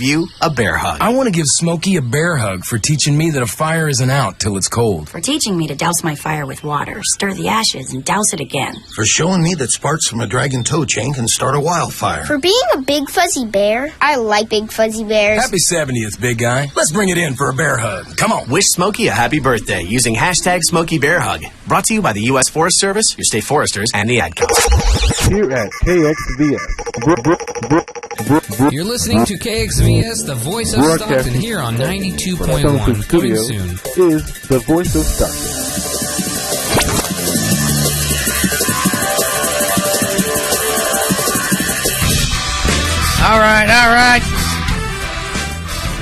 you a bear hug. I want to give Smokey a bear hug for teaching me that a fire isn't out till it's cold. For teaching me to douse my fire with water, stir the ashes, and douse it again. For showing me that sparks from a dragon tow chain can start a wildfire. For being a big fuzzy bear. I like big fuzzy bears. Happy 70th, big guy. Let's bring it in for a bear hug. Come on. Wish Smokey a happy birthday using hashtag Smokey Bear Hug. Brought to you by the U.S. Forest Service, your state foresters, and the Ad Council. Here at KXVS. You're listening to KXVS, the voice of Stockton, here on 92.1. Coming soon is the voice of Stockton. All right.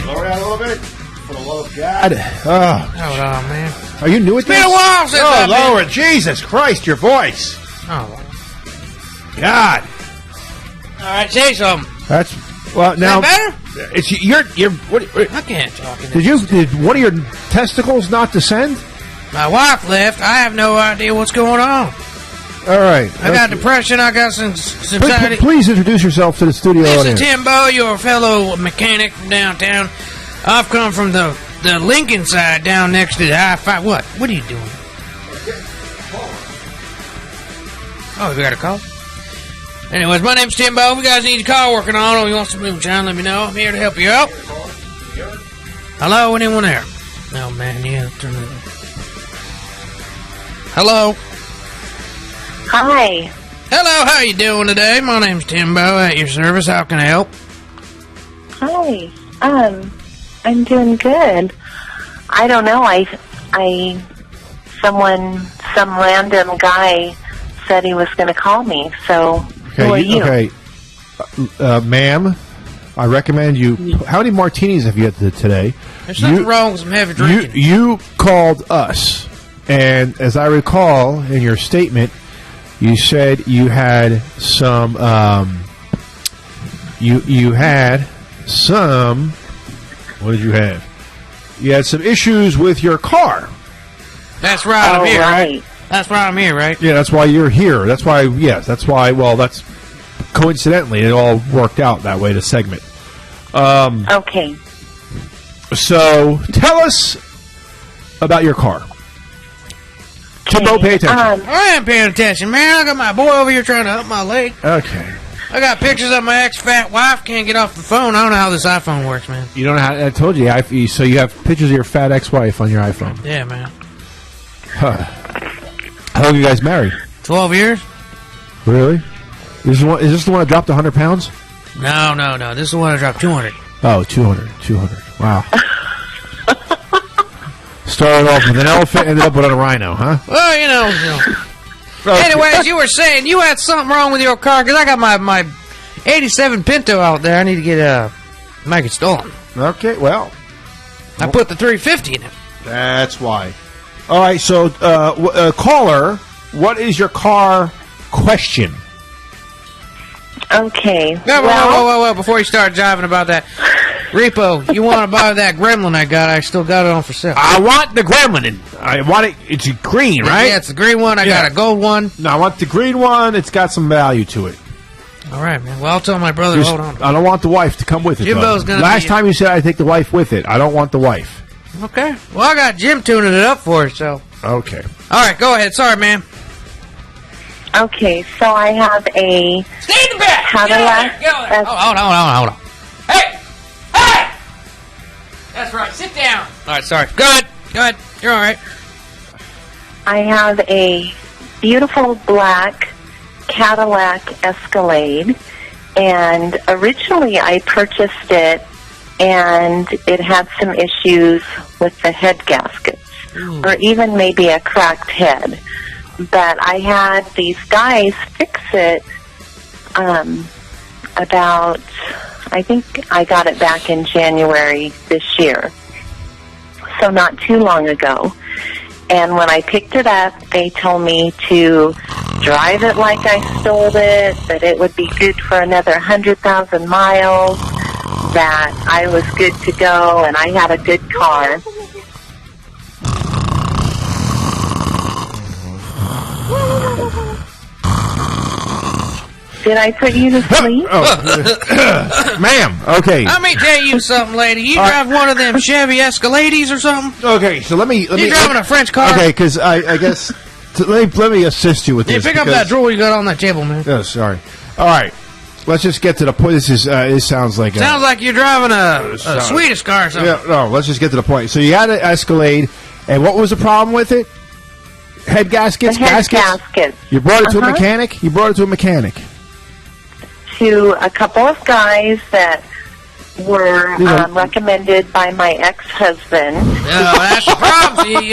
Lower down a little bit. For the love of God. Hold on, man. Are you new at this? It's been a while since I've been... lower. Jesus Christ, your voice. Oh. God. All right, say something. That's, well, now. Is that better? It's, what, I can't talk. did one of your testicles not descend? My wife left. I have no idea what's going on. All right. I got depression. I got some anxiety. Please introduce yourself to the studio This audience. is Timbo, your fellow mechanic from downtown. I've come from the Lincoln side down next to the I-5. What? What are you doing? Oh, we got a call? Anyways, my name's Timbo. If you guys need a car working on or you want some moonshine, let me know. I'm here to help you out. Hello? Anyone there? Oh, man, yeah. Turn it. Hello? Hi. Hello, how you doing today? My name's Timbo, at your service. How can I help? Hi. I'm doing good. I don't know. Some random guy said he was going to call me. So, who are you? Okay, ma'am, I recommend you. How many martinis have you had today? There's nothing wrong with some heavy drinking. You called us, and as I recall in your statement, you said you had some. You had some. What did you have? You had some issues with your car. That's right. I'm here, right? That's why I'm here, right? Yeah, that's why you're here. That's why. Yes, that's why. Well, that's coincidentally it all worked out that way. The segment. Okay. So tell us about your car. Timbo, pay attention. I am paying attention, man. I got my boy over here trying to help my leg. Okay. I got pictures of my ex-fat wife. Can't get off the phone. I don't know how this iPhone works, man. You don't know how. I told you. So you have pictures of your fat ex-wife on your iPhone. Yeah, man. Huh. How long are you guys married? 12 years. Really? Is this the one that dropped 100 pounds? No. This is the one that dropped 200. Oh, 200. Wow. Started off with an elephant, ended up with a rhino, huh? Well, you know. Okay. Anyways, you were saying you had something wrong with your car because I got my 87 Pinto out there. I need to get make it stolen. Okay, well. I put the 350 in it. That's why. All right, so caller, what is your car question? Okay. Whoa, before you start jiving about that. Repo, you want to buy that gremlin I got? I still got it on for sale. I want the gremlin. I want it. It's green, right? Yeah, it's the green one. I got a gold one. No, I want the green one. It's got some value to it. All right, man. Well, I'll tell my brother. Hold on. I don't want the wife to come with it. Jimbo's gonna. Last time you said I'd take the wife with it. I don't want the wife. Okay. Well, I got Jim tuning it up for you, so. Okay. All right, go ahead. Sorry, man. Okay, so I have a Stay in the back. Cadillac. Hold on. Hey! That's right. Sit down. All right, sorry. Go ahead. You're all right. I have a beautiful black Cadillac Escalade, and originally I purchased it, and it had some issues with the head gaskets, or even maybe a cracked head. But I had these guys fix it about, I think I got it back in January this year, so not too long ago. And when I picked it up, they told me to drive it like I stole it, that it would be good for another 100,000 miles, that I was good to go, and I had a good car. Did I put you to sleep? Ma'am, okay. Let me tell you something, lady. You drive one of them Chevy Escalades or something? Okay, so let me... You driving a French car? Okay, because I guess... let me assist you with this. Pick up that drawer you got on that table, man. Oh, sorry. All right. Let's just get to the point. This sounds like... Sounds like you're driving a Swedish car or something. Yeah, no, let's just get to the point. So you had an Escalade, and what was the problem with it? Head gaskets? Gaskets. You brought it to a mechanic? You brought it to a mechanic? To a couple of guys that were recommended by my ex-husband. No, that's the problem.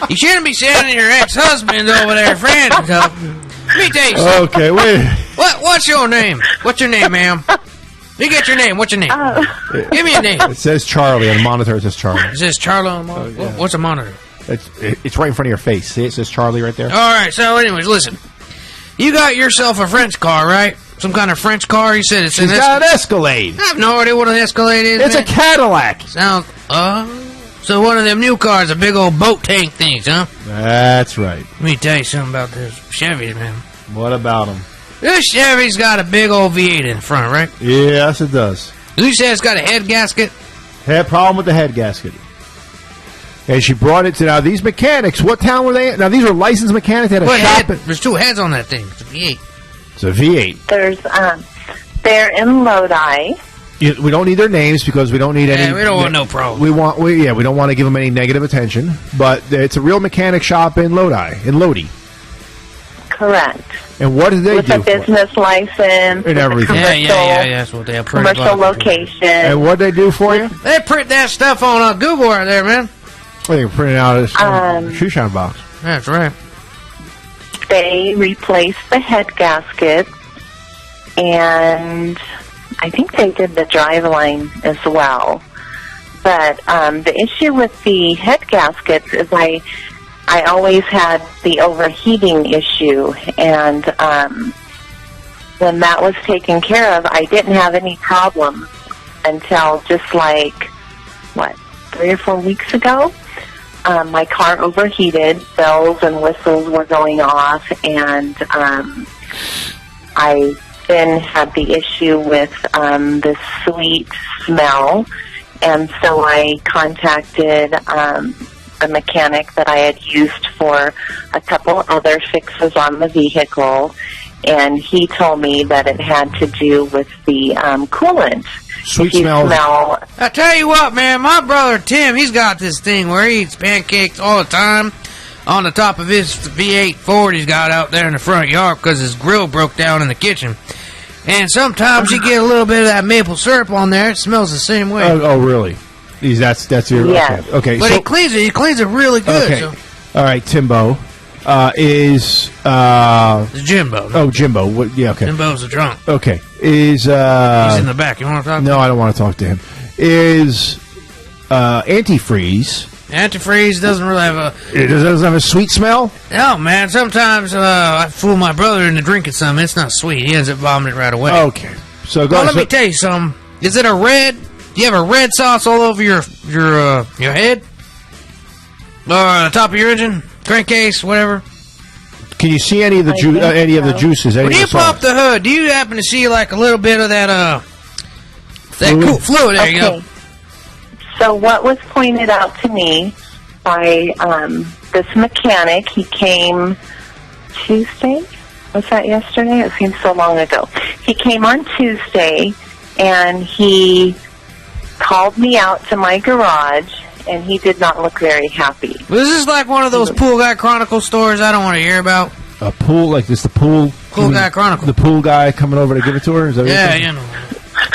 You shouldn't be sending your ex-husband over there, friend. Let me tell you something. Okay, wait. What's your name? What's your name, ma'am? You get your name. What's your name? Give me a name. It says Charlie on the monitor. It says Charlie. It says Charlie on the monitor? Yeah. What's a monitor? It's right in front of your face. See, it says Charlie right there. All right, so anyways, listen. You got yourself a French car, right? Some kind of French car? You said it's She's got an Escalade. I have no idea what an Escalade is. It's a Cadillac. Sounds... So one of them new cars, a big old boat tank things, huh? That's right. Let me tell you something about this Chevy, man. What about them? This Chevy's got a big old V8 in front, right? Yes, it does. You said it's got a head gasket? Had a problem with the head gasket. And she brought it to... Now, these mechanics, what town were they at? Now, these are licensed mechanics that had a shop... There's two heads on that thing. It's a V8. It's a V8. There's, they're in Lodi. We don't need their names because we don't need any... we don't want no problem. We don't want to give them any negative attention. But it's a real mechanic shop in Lodi. Correct. And what do they do? With a business license. And everything. Yeah. That's what they have. Commercial location. And what do they do for you? They print that stuff on Google right there, man. Well, you can print it out as a shoe shine box. That's right. They replaced the head gasket, and I think they did the driveline as well. But the issue with the head gaskets is I always had the overheating issue, and when that was taken care of, I didn't have any problems until just like, 3 or 4 weeks ago. My car overheated, bells and whistles were going off, and I then had the issue with the sweet smell, and so I contacted a mechanic that I had used for a couple other fixes on the vehicle, and he told me that it had to do with the coolant. Sweet smell. I tell you what, man, my brother Tim, he's got this thing where he eats pancakes all the time on the top of his V8 Ford he's got out there in the front yard because his grill broke down in the kitchen. And sometimes you get a little bit of that maple syrup on there. It smells the same way. Oh really? That's your... Yes. Okay. But he cleans it. He cleans it really good. Okay. So. All right, Timbo. It's Jimbo. Oh, Jimbo. Yeah, okay. Jimbo's a drunk. Okay. He's in the back. You want to talk to him? No, I don't want to talk to him. Is antifreeze... Antifreeze doesn't really have It doesn't have a sweet smell? No, man. Sometimes I fool my brother into drinking something. It's not sweet. He ends up vomiting right away. Okay. So go. Well, let me tell you something. Is it a red? Do you have a red sauce all over your head? Or on the top of your engine? Crankcase, whatever? Can you see any of the juices? When you pop the hood, do you happen to see like a little bit of that cool fluid? There you go. So what was pointed out to me by this mechanic, he came Tuesday? Was that yesterday? It seems so long ago. He came on Tuesday, and he called me out to my garage, and he did not look very happy. Was this like one of those Pool Guy Chronicle stories I don't want to hear about? A pool, like this, the pool... Pool Guy Chronicle. The pool guy coming over to give it to her? Is that yeah, you know.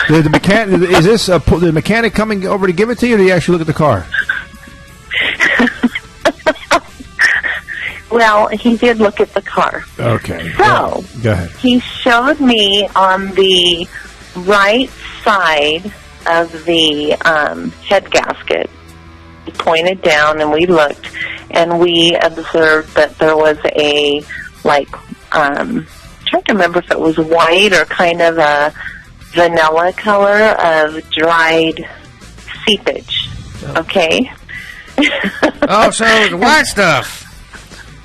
The mechanic, is this the mechanic coming over to give it to you, or do you actually look at the car? Well, he did look at the car. Okay. So, go ahead. He showed me on the right side of the head gasket. He pointed down, and we looked, and we observed that there was a, I'm trying to remember if it was white or kind of a vanilla color of dried seepage. Okay? Oh, so the white stuff.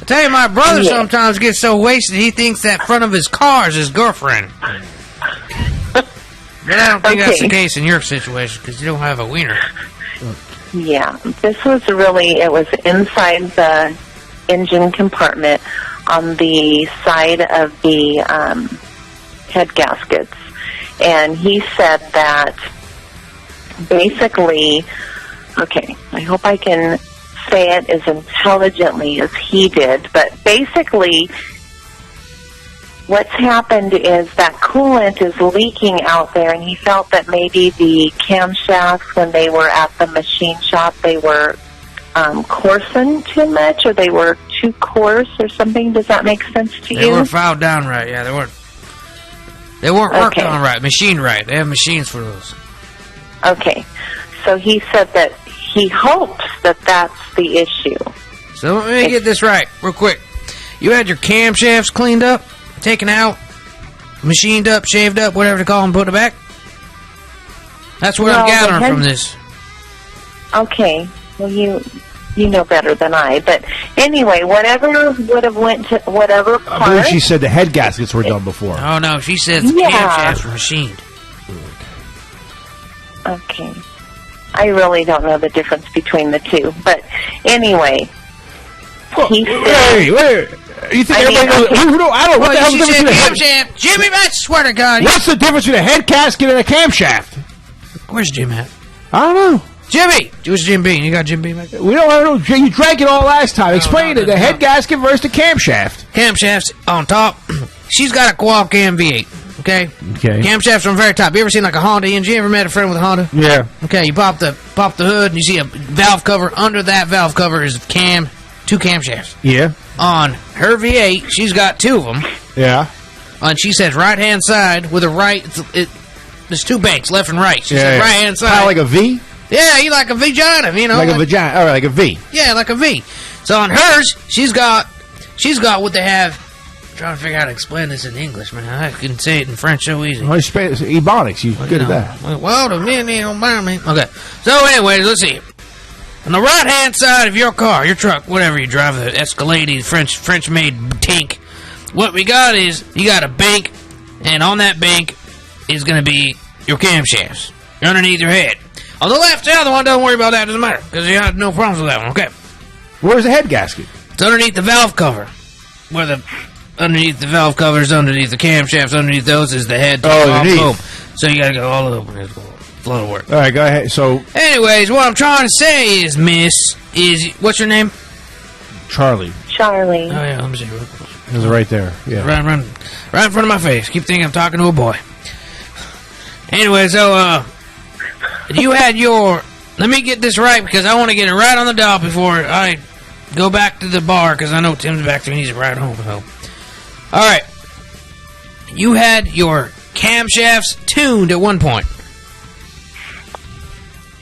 I tell you, my brother sometimes gets so wasted he thinks that front of his car is his girlfriend. But I don't think that's the case in your situation because you don't have a wiener. Yeah, this was it was inside the engine compartment on the side of the head gaskets. And he said that basically, okay, I hope I can say it as intelligently as he did, but basically what's happened is that coolant is leaking out there, and he felt that maybe the camshafts, when they were at the machine shop, they were coarsened too much, or they were too coarse or something. Does that make sense to you? They weren't filed down right, yeah, they weren't worked on right, machined right. They have machines for those. Okay, so he said that he hopes that that's the issue. So let me get this right, real quick. You had your camshafts cleaned up, taken out, machined up, shaved up, whatever to call them, put it back? That's what I'm gathering from this. Okay, well, you know better than I. But anyway, whatever would have went to whatever part. I believe she said the head gaskets were done before. Oh, no, she said the camshafts were machined. Okay. I really don't know the difference between the two. But anyway, he said... Wait. You think everybody knows? I don't know. What the hell's the difference between a camshaft? Jimmy, I swear to God. What's the difference between a head gasket and a camshaft? Where's Jim at? I don't know. Jimmy! Where's Jim Bean? You got Jim Bean back there? I don't know. You drank it all last time. Explain it. The head gasket versus the camshaft. Camshafts on top. She's got a Qual Cam V8. Okay? Camshafts on the very top. You ever seen like a Honda engine? You ever met a friend with a Honda? Yeah. Okay, you pop the hood and you see a valve cover. Under that valve cover is two camshafts. Yeah. On her V8, she's got two of them. Yeah. And she says right-hand side with a right... There's two banks, left and right. She said right-hand side. Kind of like a V? Yeah, you like a vagina, you know. Like a vagina. All right, like a V. Yeah, like a V. So on hers, she's got what they have... I'm trying to figure out how to explain this in English, man. I can say it in French so easy. Well, Ebonics, you're good at that. Well, the man don't mind me. Okay. So anyways, let's see. On the right-hand side of your car, your truck, whatever you drive, the Escalade, French-made tank, what we got is, you got a bank, and on that bank is going to be your camshafts. You're underneath your head. On the left, the other one, don't worry about that, doesn't matter, because you have no problems with that one, okay? Where's the head gasket? It's underneath the valve cover. Underneath the valve covers, underneath the camshafts, underneath those is the head. Underneath. So you got to go all over. It's a lot of work. All right, go ahead. So, anyways, what I'm trying to say is, what's your name? Charlie. Oh, yeah, let me see. It was right there. Yeah. Right in front of my face. Keep thinking I'm talking to a boy. Anyway, so, you had your... Let me get this right, because I want to get it right on the dial before I go back to the bar, because I know Tim's back there and he's right home. So. All right. You had your camshafts tuned at one point.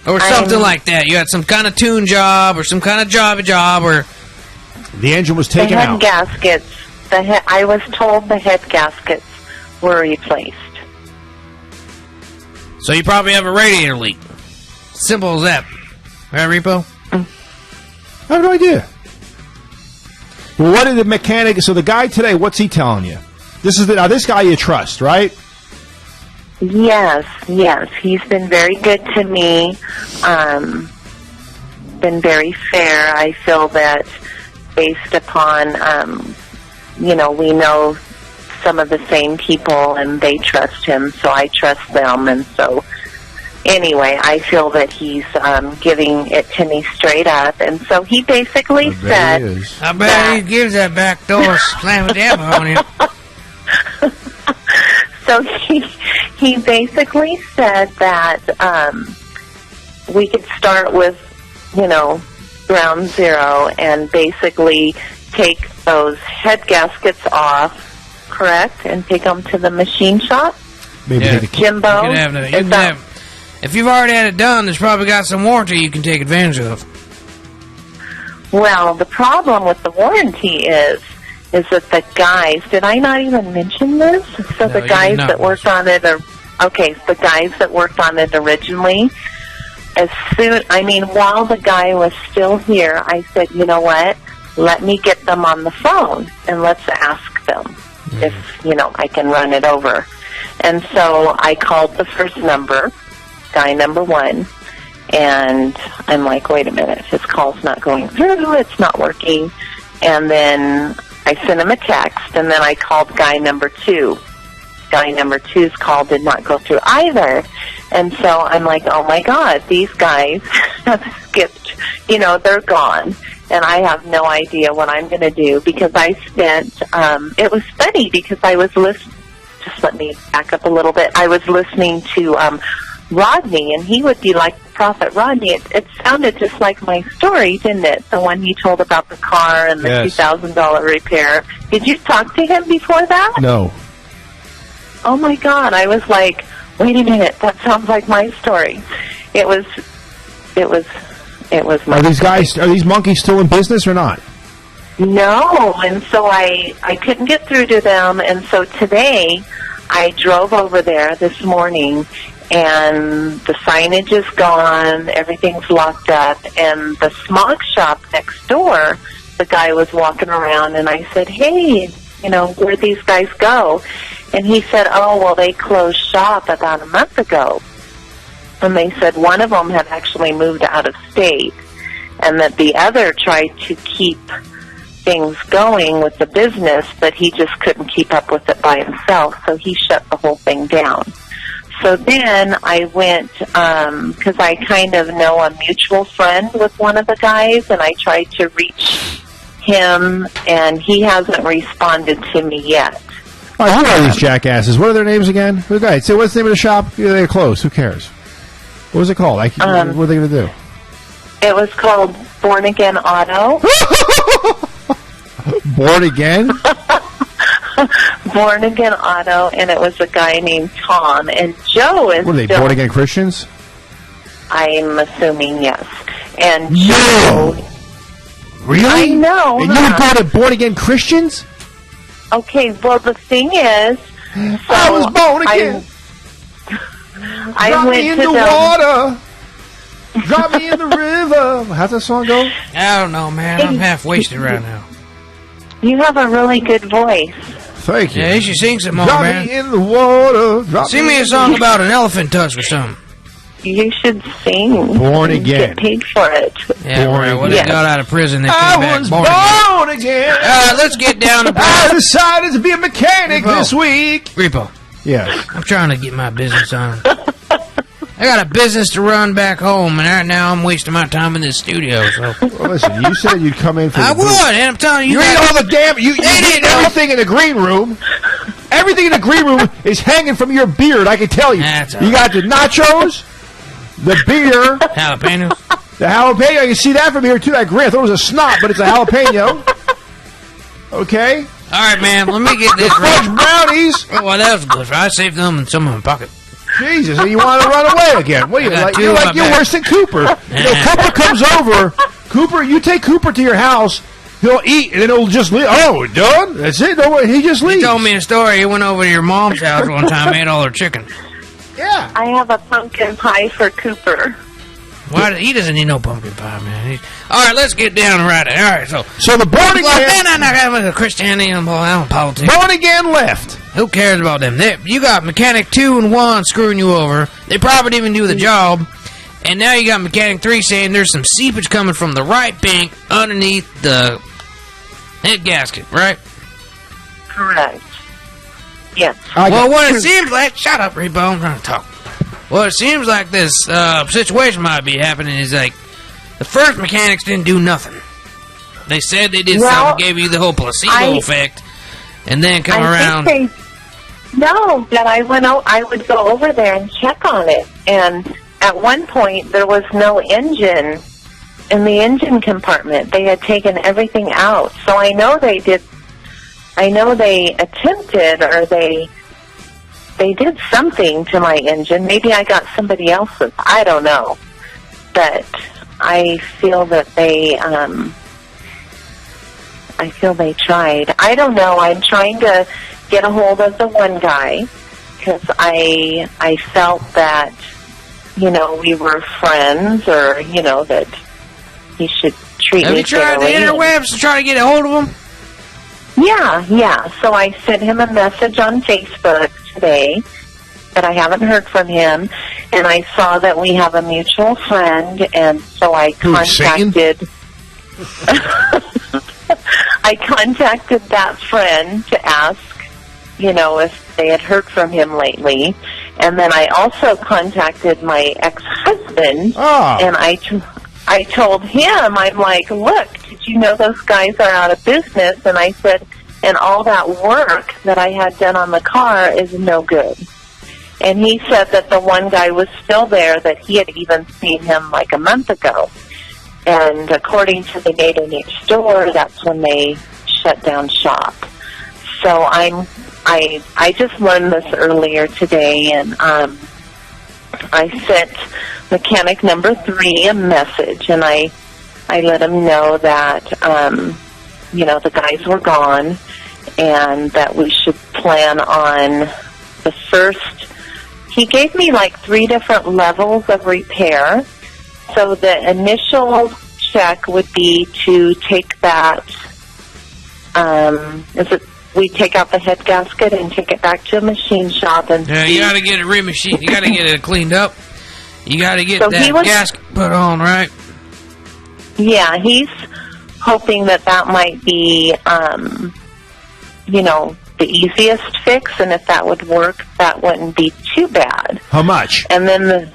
Or something like that. You had some kind of tune job or some kind of job or... The engine was taken out. The head gaskets. I was told the head gaskets were replaced. So you probably have a radiator leak. Simple as that. Right, Repo? I have no idea. Well, what did the mechanic... So the guy today, what's he telling you? This guy you trust, right? Yes. He's been very good to me. Been very fair. I feel that based upon, we know some of the same people and they trust him, so I trust them. And so, anyway, I feel that he's giving it to me straight up. And so he basically said... I bet he gives that back door slam it down on you. So he basically said that we could start with, ground zero and basically take those head gaskets off, correct, and take them to the machine shop. Maybe Jimbo. If you've already had it done, there's probably got some warranty you can take advantage of. Well, the problem with the warranty is that the guys, did I not even mention this? So the guys that worked on it the guys that worked on it originally, while the guy was still here, I said, you know what? let me get them on the phone and let's ask them if, I can run it over. And so I called the first number, guy number 1, and I'm like, wait a minute, his call's not going through, it's not working. And then I sent him a text, and then I called guy number 2. Guy number 2's call did not go through either. And so I'm like, oh my God, these guys have skipped, they're gone. And I have no idea what I'm going to do because I spent, it was funny because I was listening, just let me back up a little bit. I was listening to Rodney, and he would be like Prophet Rodney. It sounded just like my story, didn't it? The one he told about the car and the $2,000 repair. Did you talk to him before that? No. Oh my God, I was like, wait a minute, that sounds like my story. It was my Are these monkeys still in business or not? No, and so I couldn't get through to them, and so today I drove over there this morning, and the signage is gone, everything's locked up, and the smog shop next door, the guy was walking around, and I said, hey, where'd these guys go? And he said, oh, well, they closed shop about a month ago. And they said one of them had actually moved out of state, and that the other tried to keep things going with the business, but he just couldn't keep up with it by himself, so he shut the whole thing down. So then I went, because I kind of know a mutual friend with one of the guys, and I tried to reach him, and he hasn't responded to me yet. All right, who are these jackasses? What are their names again? Who guys? So what's the name of the shop? Yeah, they're closed. Who cares? What was it called? What are they going to do? It was called Born Again Auto. Born Again? Born Again Auto, and it was a guy named Tom. And Joe is What are they, still, Born Again Christians? I'm assuming, yes. And Joe... Really? I know. And you go to Born Again Christians? Okay, well, the thing is... I was born again. I Drop went me in to the them. water. Drop me in the river. How's that song go? I don't know, man. I'm half wasted right now. You have a really good voice. Thank you. Yeah, you should sing some more, Drop man. me in the water. Drop Sing me a song about an elephant tusk or something. You should sing. Born Again. Get paid for it. Yeah, Born right. When Again. they got out of prison, they came I back was born again. born again. Let's get down to I decided to be a mechanic Repo. this week. Repo. Yeah. I'm trying to get my business on. I got a business to run back home, and right now I'm wasting my time in this studio. So Well, listen, you said you'd come in for I the booth. would, and I'm telling you, You eat all the damn... You eat everything in the green room. Everything in the green room is hanging from your beard, I can tell you. That's all You got the nachos, the beer, jalapenos. the jalapeno. You can see that from here, too. That grin. I thought it was a snot, but it's a jalapeno. Okay? All right, man. Let me get The this fudge right. brownies. Oh, well, that was good. I saved them in some of my pocket. Jesus, and you want to run away again? What are you I got like? two You're in like my you're bag. worse than Cooper. Cooper comes over. Cooper, you take Cooper to your house. He'll eat, and then he'll just leave. Oh, we're done? That's it? No, he just leaves. He told me a story. He went over to your mom's house one time, ate all her chicken. Yeah. I have a pumpkin pie for Cooper. Why? He doesn't need no pumpkin pie, man. All right, let's get down right. All right, So the born again, I'm not having a Christianity and politics. born again left. Who cares about them? You got Mechanic 2 and 1 screwing you over. They probably didn't even do the job. And now you got Mechanic 3 saying there's some seepage coming from the right bank underneath the head gasket, right? Correct. Yes. Well, what it seems like... Shut up, Repo. I'm trying to talk. What it seems like this situation might be happening is like the first mechanics didn't do nothing. They said they did something, gave you the whole placebo effect, and then come around... No, that I went out. I would go over there and check on it, and at one point there was no engine in the engine compartment. They had taken everything out, so I know they did. I know they attempted, or they did something to my engine. Maybe I got somebody else's. I don't know, but I feel that they. I feel they tried. I don't know. I'm trying to get a hold of the one guy because I felt that, we were friends, or, that he should treat Have me you tried the fairly. interwebs to try to get a hold of him? Yeah. So I sent him a message on Facebook today, but I haven't heard from him. And I saw that we have a mutual friend, and so I contacted... I contacted that friend to ask, if they had heard from him lately. And then I also contacted my ex-husband, and I told him, I'm like, look, did you know those guys are out of business? And I said, and all that work that I had done on the car is no good. And he said that the one guy was still there, that he had even seen him like a month ago. And according to the neighbor next door, that's when they shut down shop. So I just learned this earlier today, and I sent mechanic number 3 a message, and I let him know that the guys were gone, and that we should plan on the first. He gave me like 3 different levels of repair. So the initial check would be to take that, we take out the head gasket and take it back to a machine shop and you got to get it remachined. You got to get it cleaned up. You got to get that gasket put on, right? Yeah, he's hoping that might be, the easiest fix, and if that would work, that wouldn't be too bad. How much? And then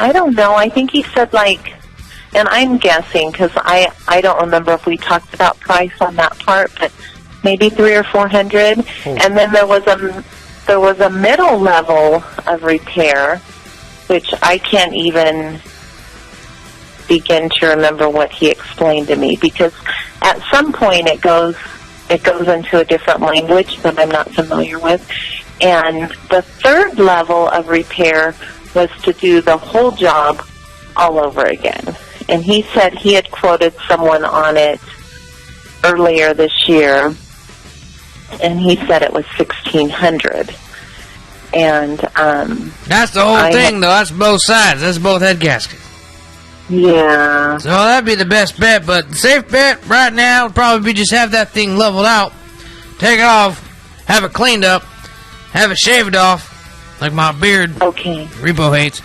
I don't know. I think he said and I'm guessing because I don't remember if we talked about price on that part, but maybe $300 or $400. And then there was a middle level of repair, which I can't even begin to remember what he explained to me, because at some point it goes into a different language that I'm not familiar with. And the third level of repair was to do the whole job all over again. And he said he had quoted someone on it earlier this year, and he said it was $1,600. And that's the whole thing, though. That's both sides. That's both head gaskets. Yeah. So that'd be the best bet, but the safe bet right now would probably be just have that thing leveled out, take it off, have it cleaned up, have it shaved off, like my beard Repo hates,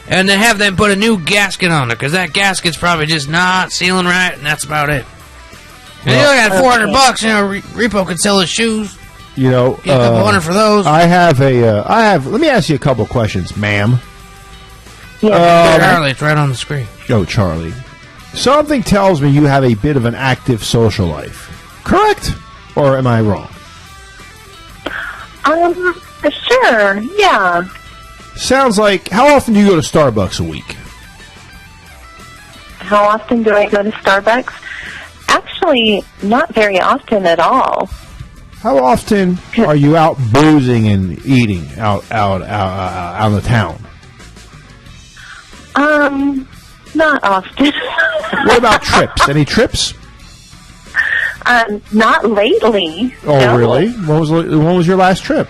and then have them put a new gasket on it, because that gasket's probably just not sealing right, and that's about it. And you only got $400, Repo could sell his shoes. Get a couple $100 for those. Let me ask you a couple questions, ma'am. Charlie, it's right on the screen. Oh, Charlie. Something tells me you have a bit of an active social life. Correct? Or am I wrong? Sure, yeah. Sounds like, how often do you go to Starbucks a week? How often do I go to Starbucks? Actually, not very often at all. How often are you out boozing and eating out in the town? Not often. What about trips? Any trips? Not lately. Oh, no. really? When was your last trip?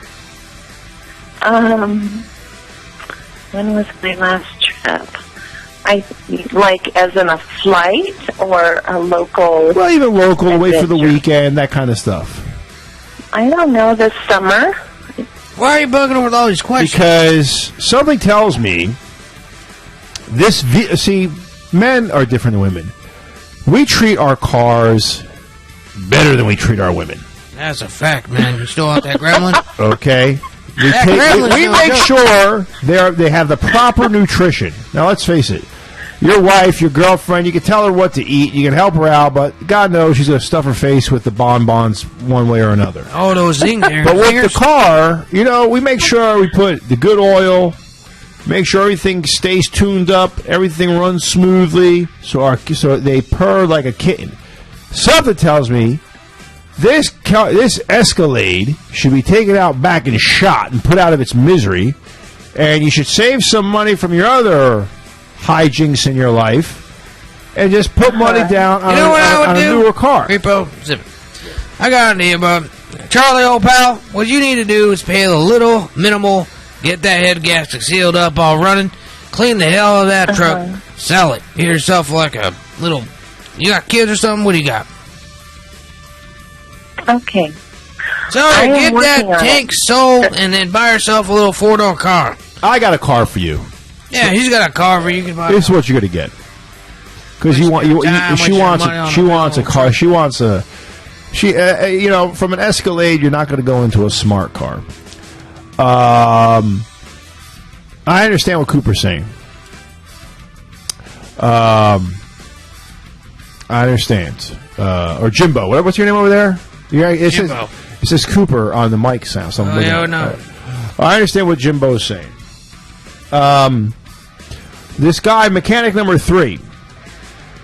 When was my last trip? As in a flight or a local? Well, even local, away for the weekend, that kind of stuff. I don't know, this summer. Why are you bugging over with all these questions? Because something tells me men are different than women. We treat our cars better than we treat our women. That's a fact, man. You still want that gremlin? Okay. We make sure they have the proper nutrition. Now, let's face it. Your wife, your girlfriend, you can tell her what to eat. You can help her out, but God knows she's going to stuff her face with the bonbons one way or another. Oh, those zing there. But with the car, we make sure we put the good oil, make sure everything stays tuned up, everything runs smoothly, so they purr like a kitten. Something tells me this Escalade should be taken out back and shot and put out of its misery, and you should save some money from your other hijinks in your life and just put money down on a newer car. Repo, zip it. I got an idea, bud. Charlie, old pal, what you need to do is pay a little minimal, get that head gasket sealed up, all running, clean the hell out of that truck, sell it. Get yourself like a little... You got kids or something? What do you got? Okay. So get that tank sold and then buy yourself a little 4-door car. I got a car for you. Yeah, he's got a car for you. You can buy. This is what you're gonna get. Because she wants a car. She wants a. From an Escalade, you're not going to go into a smart car. I understand what Cooper's saying. I understand. Or Jimbo. What's your name over there? Jimbo. It says Cooper on the mic sound. So no. I understand what Jimbo's saying. This guy, mechanic number 3,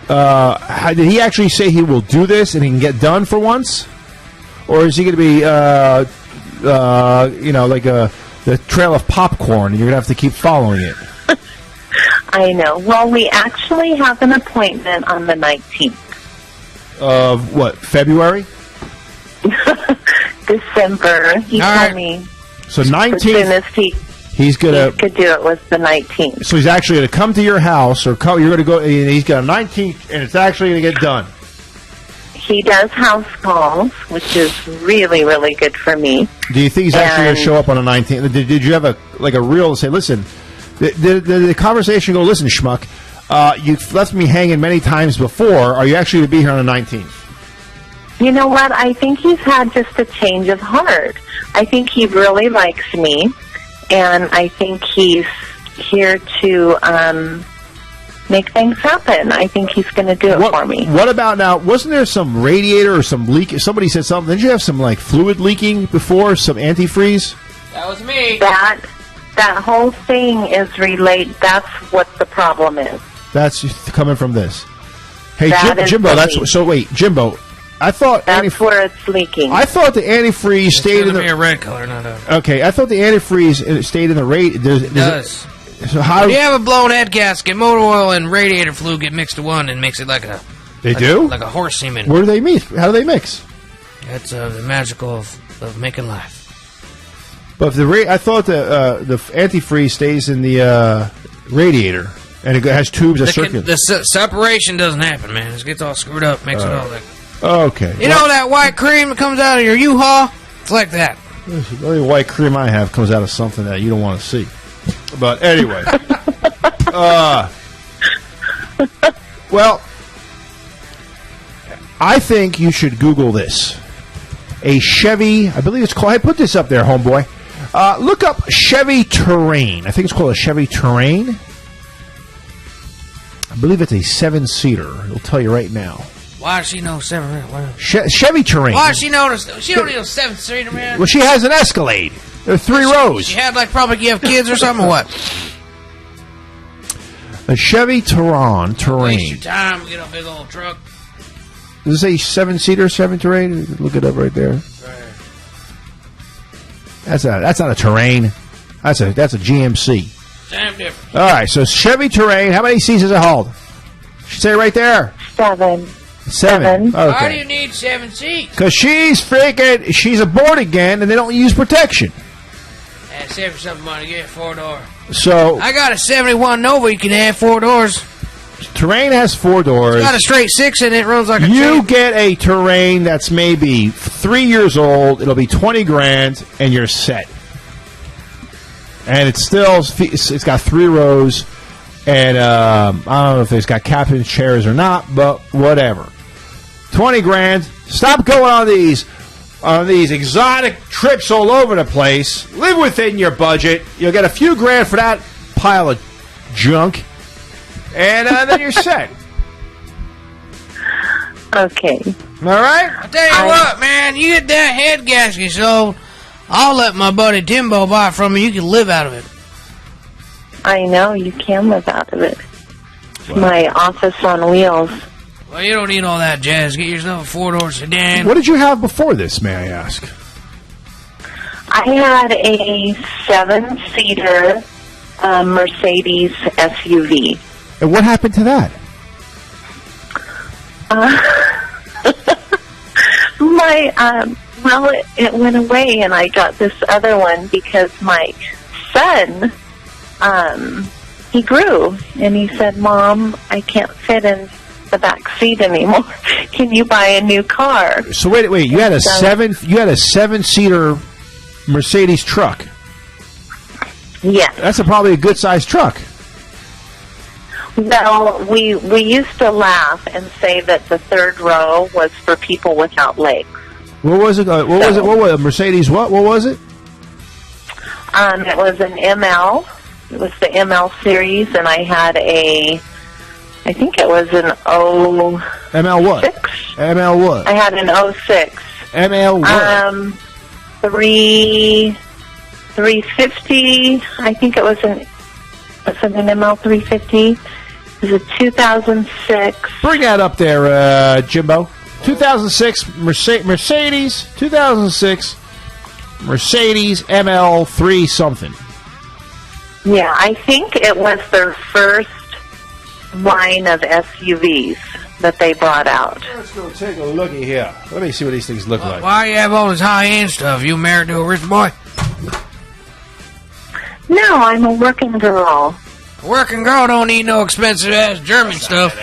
did he actually say he will do this and he can get done for once? Or is he going to be, like the trail of popcorn and you're going to have to keep following it? I know. Well, we actually have an appointment on the 19th. Of what, February? December. He told me. So 19th. As soon as he could do it was the 19th. So he's actually going to come to your house, or you're going to go. He's got a 19th, and it's actually going to get done. He does house calls, which is really, really good for me. Do you think he's actually going to show up on the 19th? Did you have a real say? Listen, the conversation go. Listen, schmuck, you've left me hanging many times before. Are you actually going to be here on the 19th? You know what? I think he's had just a change of heart. I think he really likes me, and I think he's here to make things happen. I think he's going to do it for me. What about now? Wasn't there some radiator or some leak? Somebody said something. Did you have some fluid leaking before? Some antifreeze? That was me. That whole thing is related. That's what the problem is. That's coming from this. Hey, Jimbo. Jimbo. I thought that's where it's leaking. I thought the antifreeze stayed in the a red color, not a. Okay, I thought the antifreeze stayed in the radiator. It does. So how? If you have a blown head gasket, motor oil and radiator fluid get mixed to one and makes it like a. They do? Like a horse semen. Where do they meet? How do they mix? That's the magical of making life. But if I thought the antifreeze stays in the radiator and it has tubes that circulate. The separation doesn't happen, man. It gets all screwed up, makes it all like. Okay. You know that white cream that comes out of your U-Haul? It's like that. The only white cream I have comes out of something that you don't want to see. But anyway. Well, I think you should Google this. A Chevy, I believe it's called, I put this up there, homeboy. Look up Chevy Terrain. I think it's called a Chevy Terrain. I believe it's a 7-seater. It'll tell you right now. Why does she know 7? Chevy Terrain. Why does she know? She don't need a 7-seater, man. Well, she has an Escalade. There are 3 rows. She had probably you have kids or something or what? A Chevy Terrain. Waste your time. Get a big old truck. Does it say 7-seater, 7 Terrain? Look it up right there. Right. That's not a Terrain. That's a GMC. Same difference. All right, so Chevy Terrain. How many seats does it hold? Should say it right there. 7. 7. Okay. Why do you need 7 seats? Because she's aboard again, and they don't use protection. And save yourself money. Get a 4-door. So I got a 71 Nova. You can have 4 doors. Terrain has 4 doors. It's got a straight 6 in it. Runs like a You chain. get a Terrain that's maybe 3 years old. It'll be $20,000, and you're set. And it's got 3 rows. And I don't know if it's got captain's chairs or not, but whatever. $20,000. Stop going on these exotic trips all over the place. Live within your budget. You'll get a few grand for that pile of junk, and then you're set. Okay. All right. I tell you what, man. You get that head gasket sold, I'll let my buddy Timbo buy it from you. You can live out of it. I know, you can live out of it. Wow. My office on wheels. Well, you don't need all that jazz. Get yourself a 4-door sedan. What did you have before this, may I ask? I had a 7-seater Mercedes SUV. And what happened to that? It went away, and I got this other one because my son he grew, and he said, "Mom, I can't fit in the back seat anymore. Can you buy a new car?" So wait, you had a seven-seater Mercedes truck. Yes. That's probably a good-sized truck. Well, we used to laugh and say that the third row was for people without legs. What was it? What was it? What was it? Mercedes? What was it? It was an ML. It was the ML series, and I had I think it was an ML what? 06. ML what? I had an 06. ML what? 350. I think it was an ML 350. It was a 2006. Bring that up there, Jimbo. 2006 Mercedes. 2006 Mercedes ML 3 something. Yeah, I think it was their first line of SUVs that they brought out. Let's go take a looky here. Let me see what these things look like. Why you have all this high-end stuff? You married to a rich boy? No, I'm a working girl. A working girl don't need no expensive-ass German stuff.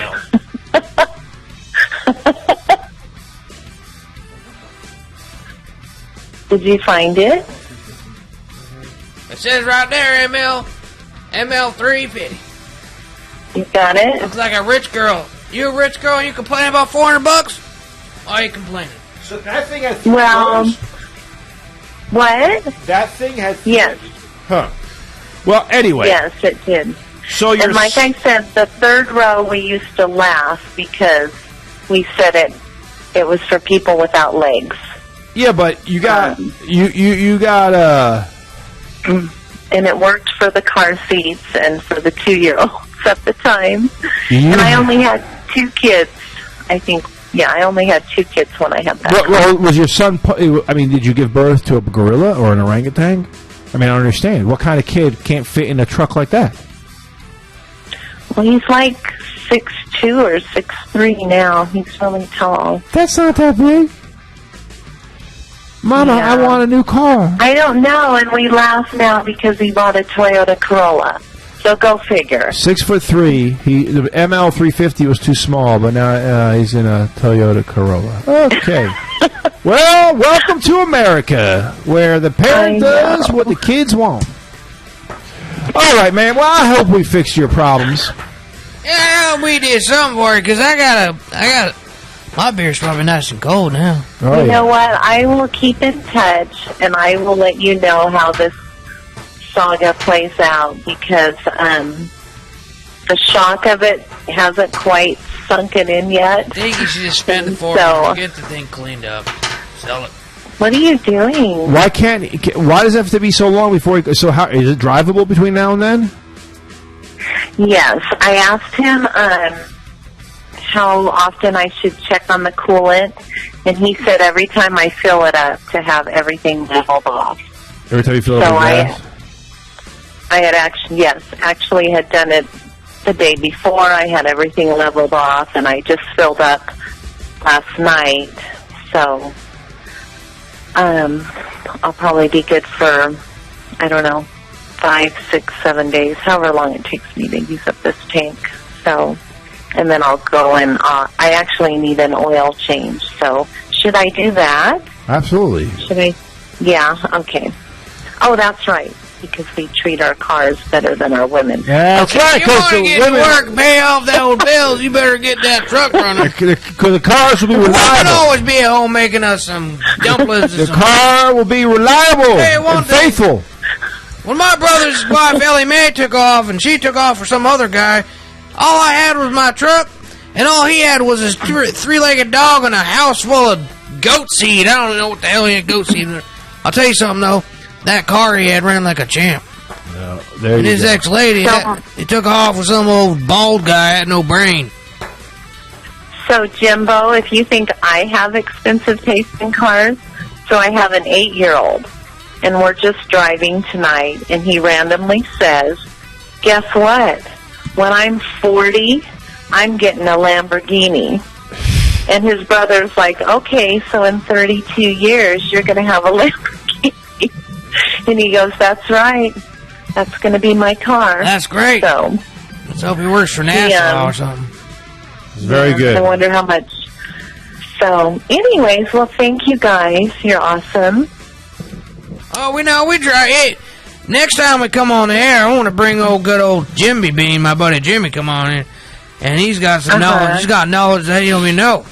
Did you find it? It says right there, ML 350. You got it? Looks like a rich girl. You a rich girl and you complain about $400? Why are you complaining? So that thing had what? That thing had Yes. Huh. Well, anyway. Yes, it did. So and like I said, the third row we used to laugh because we said it was for people without legs. Yeah, but you got you got and it worked for the car seats and for the 2-year-olds at the time. And I only had 2 kids. I think, yeah, I only had 2 kids when I had that. Well, was your son? I mean, did you give birth to a gorilla or an orangutan? I mean, I don't understand. What kind of kid can't fit in a truck like that? Well, he's like 6'2" or 6'3" now. He's really tall. That's not that big. Mama, Yeah. I want a new car. I don't know, and we laugh now because he bought a Toyota Corolla. So go figure. 6'3". The ML 350 was too small, but now he's in a Toyota Corolla. Okay. Well, welcome to America, where the parent does what the kids want. All right, man. Well, I hope we fixed your problems. Yeah, we did something for you, because I got my beer's probably nice and cold now. Oh, you know what? I will keep in touch, and I will let you know how this saga plays out, because the shock of it hasn't quite sunken in yet. I think you should just spend the $400 get the thing cleaned up. Sell it. What are you doing? Why does it have to be so long before? So how is it drivable between now and then? Yes, I asked him how often I should check on the coolant, and he said every time I fill it up to have everything leveled off. Every time you fill it up with gas? I had actually had done it the day before. I had everything leveled off, and I just filled up last night. So I'll probably be good for, I don't know, 5, 6, 7 days, however long it takes me to use up this tank. So, and then I'll go and I actually need an oil change. So should I do that? Absolutely. Should I? Yeah, okay. Oh, that's right. Because we treat our cars better than our women. Yeah, that's right. You want to get to work, pay off those bills, you better get that truck running. Because the cars will be reliable. We can always be at home making us some dumplings. The car will be reliable and faithful. When my brother's wife, Ellie Mae, took off, and she took off for some other guy, all I had was my truck, and all he had was his 3-legged dog and a house full of goat seed. I don't know what the hell he had goat seed in there. I'll tell you something, though. That car he had ran like a champ. And his ex-lady, he took off with some old bald guy had no brain. So, Jimbo, if you think I have expensive taste in cars, so I have an 8-year-old, and we're just driving tonight, and he randomly says, guess what? When I'm 40, I'm getting a Lamborghini. And his brother's like, okay, so in 32 years, you're going to have a Lamborghini. And he goes, that's right. That's going to be my car. That's great. So, let's hope he works for NASA or something. It's very good. I wonder how much. So, anyways, well, thank you guys. You're awesome. Oh, we try it. Next time we come on the air, I want to bring good old Jimmy Bean, my buddy Jimmy, come on in. And he's got some knowledge. He's got knowledge that he don't even know.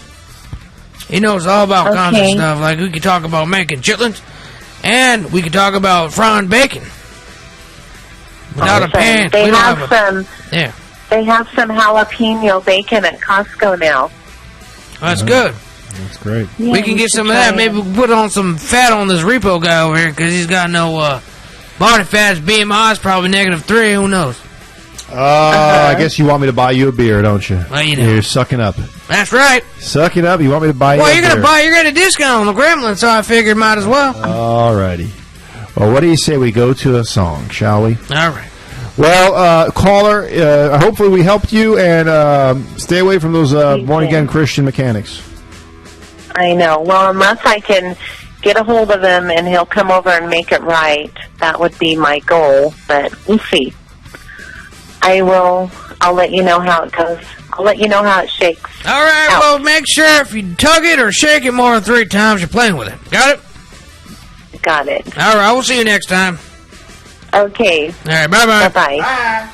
He knows all about kinds of stuff. Like, we could talk about making chitlins, and we could talk about frying bacon. Without a pan. They have some. Yeah. They have some jalapeno bacon at Costco now. That's good. That's great. Yeah, we can get some of that. Maybe we'll put on some fat on this repo guy over here because he's got no body fat. His BMI is probably -3. Who knows? I guess you want me to buy you a beer, don't you? Well, you know. You're sucking up. That's right. Sucking up. You want me to buy you a beer? Well, you're getting a discount on the Gremlin, so I figured might as well. Alrighty. Well, what do you say we go to a song, shall we? All right. Well, caller, hopefully we helped you, and stay away from those born-again Christian mechanics. I know. Well, unless I can get a hold of him and he'll come over and make it right, that would be my goal, but we'll see. I'll let you know how it goes. I'll let you know how it shakes. All right, well, make sure if you tug it or shake it more than 3 times, you're playing with it. Got it? Got it. All right, we'll see you next time. Okay. All right, bye-bye. Bye-bye. Bye.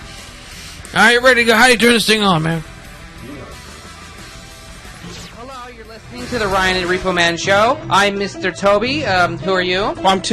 All right, you ready to go? How do you turn this thing on, man? Hello, you're listening to the Ryan and Repoman Show. I'm Mr. Toby. Who are you? I'm Tim.